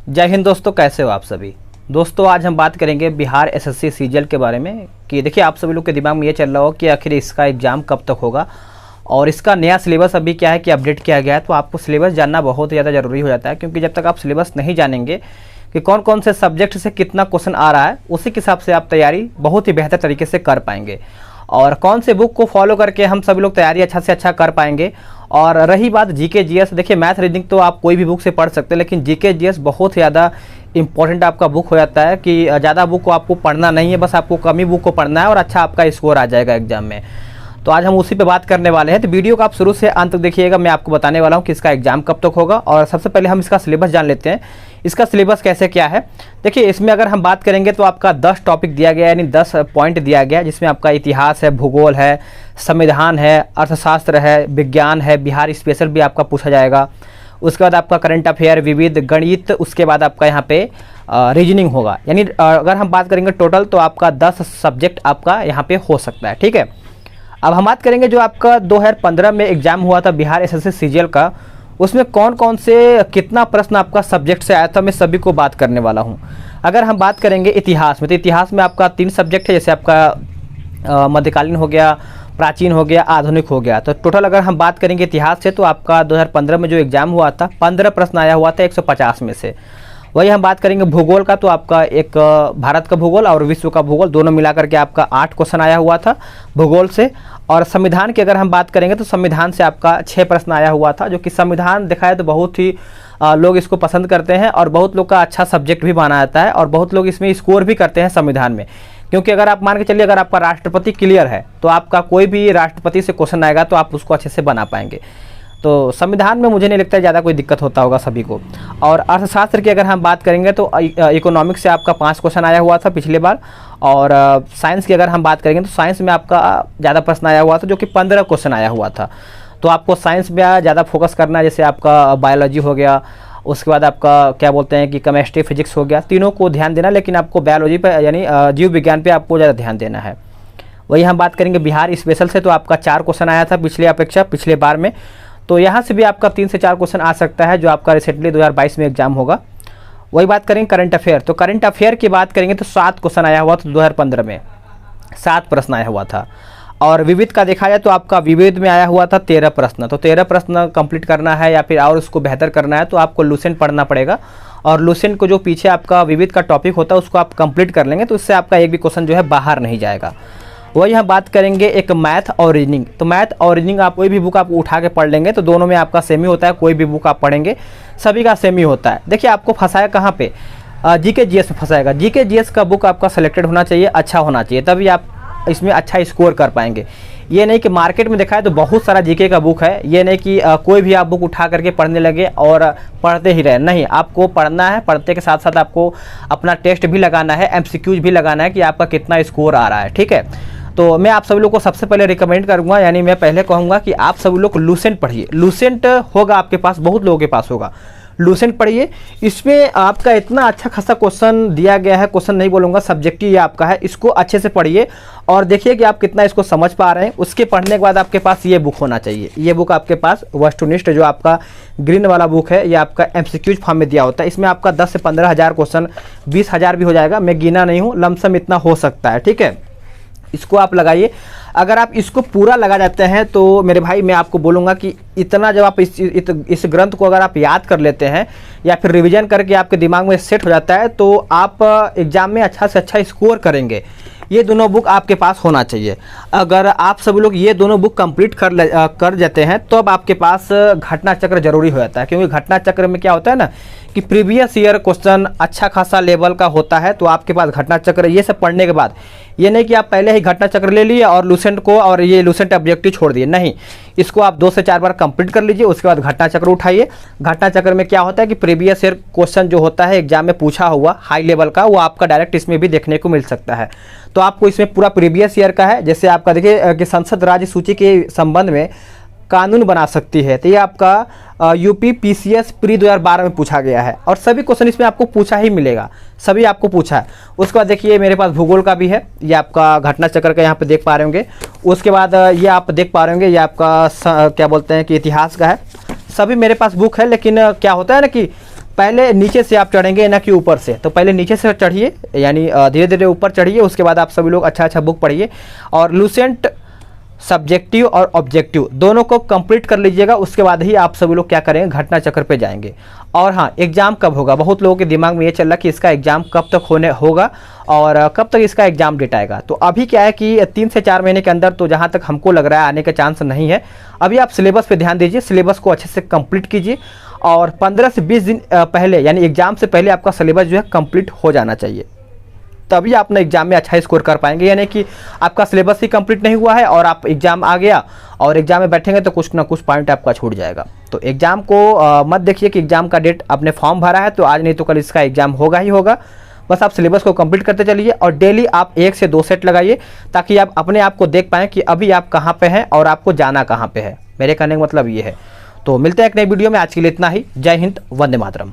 जय हिंद दोस्तों, कैसे हो आप सभी। दोस्तों आज हम बात करेंगे बिहार एसएससी सीजीएल के बारे में कि देखिए आप सभी लोग के दिमाग में ये चल रहा हो कि आखिर इसका एग्ज़ाम कब तक होगा और इसका नया सिलेबस अभी क्या है कि अपडेट किया गया है। तो आपको सिलेबस जानना बहुत ज़्यादा ज़रूरी हो जाता है, क्योंकि जब तक आप सिलेबस नहीं जानेंगे कि कौन कौन से सब्जेक्ट से कितना क्वेश्चन आ रहा है, उसी के हिसाब से आप तैयारी बहुत ही बेहतर तरीके से कर पाएंगे और कौन से बुक को फॉलो करके हम सभी लोग तैयारी अच्छा से अच्छा कर पाएंगे। और रही बात जीके जीएस, देखिए मैथ रीजनिंग तो आप कोई भी बुक से पढ़ सकते हैं, लेकिन जीके जीएस बहुत ज़्यादा इंपॉर्टेंट आपका बुक हो जाता है कि ज़्यादा बुक को आपको पढ़ना नहीं है, बस आपको कम ही बुक को पढ़ना है और अच्छा आपका स्कोर आ जाएगा एग्जाम में। तो आज हम उसी पे बात करने वाले हैं, तो वीडियो को आप शुरू से अंत तक देखिएगा। मैं आपको बताने वाला हूँ कि इसका एग्जाम कब तक होगा। और सबसे पहले हम इसका सिलेबस जान लेते हैं, इसका सिलेबस कैसे क्या है। देखिए इसमें अगर हम बात करेंगे तो आपका 10 टॉपिक दिया गया है, यानी 10 पॉइंट दिया गया है, जिसमें आपका इतिहास है, भूगोल है, संविधान है, अर्थशास्त्र है, विज्ञान है, बिहार स्पेशल भी आपका पूछा जाएगा। उसके बाद आपका करंट अफेयर, विविध, गणित, उसके बाद आपका यहाँ पे रीजनिंग होगा। यानी अगर हम बात करेंगे टोटल तो आपका 10 सब्जेक्ट आपका यहाँ पे हो सकता है, ठीक है। अब हम बात करेंगे जो आपका 2015 में एग्जाम हुआ था बिहार एसएससी सीजीएल का, उसमें कौन कौन से कितना प्रश्न आपका सब्जेक्ट से आया था, मैं सभी को बात करने वाला हूँ। अगर हम बात करेंगे इतिहास में, तो इतिहास में आपका 3 सब्जेक्ट है, जैसे आपका मध्यकालीन हो गया, प्राचीन हो गया, आधुनिक हो गया। तो टोटल अगर हम बात करेंगे इतिहास से तो आपका 2015 में जो एग्जाम हुआ था 15 प्रश्न आया हुआ था 150 में से। वही हम बात करेंगे भूगोल का, तो आपका एक भारत का भूगोल और विश्व का भूगोल दोनों मिलाकर के आपका 8 क्वेश्चन आया हुआ था भूगोल से। और संविधान की अगर हम बात करेंगे तो संविधान से आपका 6 प्रश्न आया हुआ था, जो कि संविधान देखा है तो बहुत ही लोग इसको पसंद करते हैं और बहुत लोग का अच्छा सब्जेक्ट भी माना जाता है और बहुत लोग इसमें स्कोर भी करते हैं संविधान में। क्योंकि अगर आप मान के चलिए अगर आपका राष्ट्रपति क्लियर है तो आपका कोई भी राष्ट्रपति से क्वेश्चन आएगा तो आप उसको अच्छे से बना पाएंगे। तो संविधान में मुझे नहीं लगता है ज़्यादा कोई दिक्कत होता होगा सभी को। और अर्थशास्त्र की अगर हम बात करेंगे तो इकोनॉमिक्स से आपका 5 क्वेश्चन आया हुआ था पिछले बार। और साइंस की अगर हम बात करेंगे तो साइंस में आपका ज़्यादा प्रश्न आया हुआ था, जो कि 15 क्वेश्चन आया हुआ था। तो आपको साइंस में ज़्यादा फोकस करना है, जैसे आपका बायोलॉजी हो गया, उसके बाद आपका क्या बोलते हैं कि केमिस्ट्री, फिजिक्स हो गया, तीनों को ध्यान देना, लेकिन आपको बायोलॉजी पे यानी जीव विज्ञान पे आपको ज़्यादा ध्यान देना है। वही हम बात करेंगे बिहार स्पेशल से, तो आपका 4 क्वेश्चन आया था पिछले अपेक्षा पिछले बार में। तो यहाँ से भी आपका 3 से 4 क्वेश्चन आ सकता है, जो आपका रिसेंटली 2022 में एग्जाम होगा। वही बात करेंगे करंट अफेयर, तो करंट अफेयर की बात करेंगे तो 7 क्वेश्चन आया हुआ था 2015 में, 7 प्रश्न आया हुआ था। और विविध का देखा जाए तो आपका विविध में आया हुआ था 13 प्रश्न। तो 13 प्रश्न कंप्लीट करना है या फिर और उसको बेहतर करना है तो आपको लुसेंट पढ़ना पड़ेगा। और लुसेंट को जो पीछे आपका विविध का टॉपिक होता है उसको आप कंप्लीट कर लेंगे तो इससे आपका एक भी क्वेश्चन जो है बाहर नहीं जाएगा। वही हम बात करेंगे एक मैथ और रीजनिंग, तो मैथ और रीजनिंग आप कोई भी बुक आप उठा के पढ़ लेंगे तो दोनों में आपका सेम ही होता है, कोई भी बुक आप पढ़ेंगे सभी का सेम ही होता है। देखिए आपको फंसाया कहाँ पे, जीके जीएस में फंसाएगा। जीके जीएस का बुक आपका सेलेक्टेड होना चाहिए, अच्छा होना चाहिए, तभी आप इसमें अच्छा स्कोर कर पाएंगे। ये नहीं कि मार्केट में देखा है तो बहुत सारा जीके का बुक है, ये नहीं कि कोई भी आप बुक उठा करके पढ़ने लगे और पढ़ते ही रहे, नहीं, आपको पढ़ना है, पढ़ते के साथ साथ आपको अपना टेस्ट भी लगाना है, एमसीक्यूज भी लगाना है कि आपका कितना स्कोर आ रहा है, ठीक है। तो मैं आप सभी लोग को सबसे पहले रिकमेंड करूंगा, यानी मैं पहले कहूंगा कि आप सभी लोग लुसेंट पढ़िए। लुसेंट होगा आपके पास, बहुत लोगों के पास होगा, लुसेंट पढ़िए। इसमें आपका इतना अच्छा खासा क्वेश्चन दिया गया है, क्वेश्चन नहीं बोलूँगा, सब्जेक्टिव ये आपका है, इसको अच्छे से पढ़िए और देखिए कि आप कितना इसको समझ पा रहे हैं। उसके पढ़ने के बाद आपके पास ये बुक होना चाहिए, ये बुक आपके पास वस्तुनिष्ठ जो आपका ग्रीन वाला बुक है, ये आपका एमसीक्यूज फॉर्म में दिया होता है। इसमें आपका 10 से 15 हज़ार क्वेश्चन, 20,000 भी हो जाएगा, मैं गिना नहीं हूँ, लमसम इतना हो सकता है, ठीक है। इसको आप लगाइए। अगर आप इसको पूरा लगा जाते हैं तो मेरे भाई मैं आपको बोलूँगा कि इतना जब आप इस ग्रंथ को अगर आप याद कर लेते हैं या फिर रिवीजन करके आपके दिमाग में सेट हो जाता है तो आप एग्ज़ाम में अच्छा से अच्छा स्कोर करेंगे। ये दोनों बुक आपके पास होना चाहिए। अगर आप सभी लोग ये दोनों बुक कंप्लीट कर जाते हैं तो अब आपके पास घटना चक्र जरूरी हो जाता है, क्योंकि घटना चक्र में क्या होता है ना कि प्रीवियस ईयर क्वेश्चन अच्छा खासा लेवल का होता है। तो आपके पास घटना चक्र ये सब पढ़ने के बाद ये नहीं कि आप पहले ही घटना चक्र ले लिए और लुसेंट को और ये लुसेंट ऑब्जेक्टिव छोड़ दिए, नहीं, इसको आप 2 से 4 बार कंप्लीट कर लीजिए। उसके बाद घटना चक्र उठाइए। घटना चक्र में क्या होता है कि प्रीवियस ईयर क्वेश्चन जो होता है एग्जाम में पूछा हुआ हाई लेवल का, वो आपका डायरेक्ट इसमें भी देखने को मिल सकता है। तो आपको इसमें पूरा प्रीवियस ईयर का है, जैसे आपका देखिए कि संसद राज्य सूची के संबंध में कानून बना सकती है, तो ये आपका यूपी पीसीएस प्री 2012 में पूछा गया है और सभी क्वेश्चन इसमें आपको पूछा ही मिलेगा, सभी आपको पूछा है। उसके बाद देखिए मेरे पास भूगोल का भी है, ये आपका घटना चक्र का यहाँ पे देख पा रहे होंगे। उसके बाद ये आप देख पा रहे होंगे, ये आपका क्या बोलते हैं कि इतिहास का है। सभी मेरे पास बुक है, लेकिन क्या होता है ना कि पहले नीचे से आप चढ़ेंगे ना कि ऊपर से, तो पहले नीचे से चढ़िए, यानी धीरे धीरे ऊपर चढ़िए। उसके बाद आप सभी लोग अच्छा बुक पढ़िए और लूसेंट सब्जेक्टिव और ऑब्जेक्टिव दोनों को कंप्लीट कर लीजिएगा। उसके बाद ही आप सभी लोग क्या करेंगे, घटना चक्र पे जाएंगे। और हाँ, एग्जाम कब होगा, बहुत लोगों के दिमाग में ये चल रहा कि इसका एग्जाम कब तक होगा और कब तक इसका एग्जाम डेट आएगा। तो अभी क्या है कि 3 से 4 महीने के अंदर, तो जहाँ तक हमको लग रहा है आने का चांस नहीं है। अभी आप सिलेबस पे ध्यान दीजिए, सिलेबस को अच्छे से कंप्लीट कीजिए और 15 से 20 दिन पहले, यानी एग्जाम से पहले आपका सिलेबस जो है कंप्लीट हो जाना चाहिए, तभी आप अपने एग्जाम में अच्छा स्कोर कर पाएंगे। यानी कि आपका सिलेबस ही कंप्लीट नहीं हुआ है और आप एग्जाम आ गया और एग्जाम में बैठेंगे तो कुछ ना कुछ पॉइंट आपका छूट जाएगा। तो एग्जाम को मत देखिए कि एग्जाम का डेट आपने फॉर्म भरा है तो आज नहीं तो कल इसका एग्जाम होगा ही होगा। बस आप सिलेबस को कंप्लीट करते चलिए और डेली आप 1 से 2 सेट लगाइए, ताकि आप अपने आप को देख पाएँ कि अभी आप कहाँ पे हैं और आपको जाना कहाँ पे है। मेरे कहने का मतलब ये है। तो मिलते हैं एक नई वीडियो में, आज के लिए इतना ही। जय हिंद, वंदे मातरम।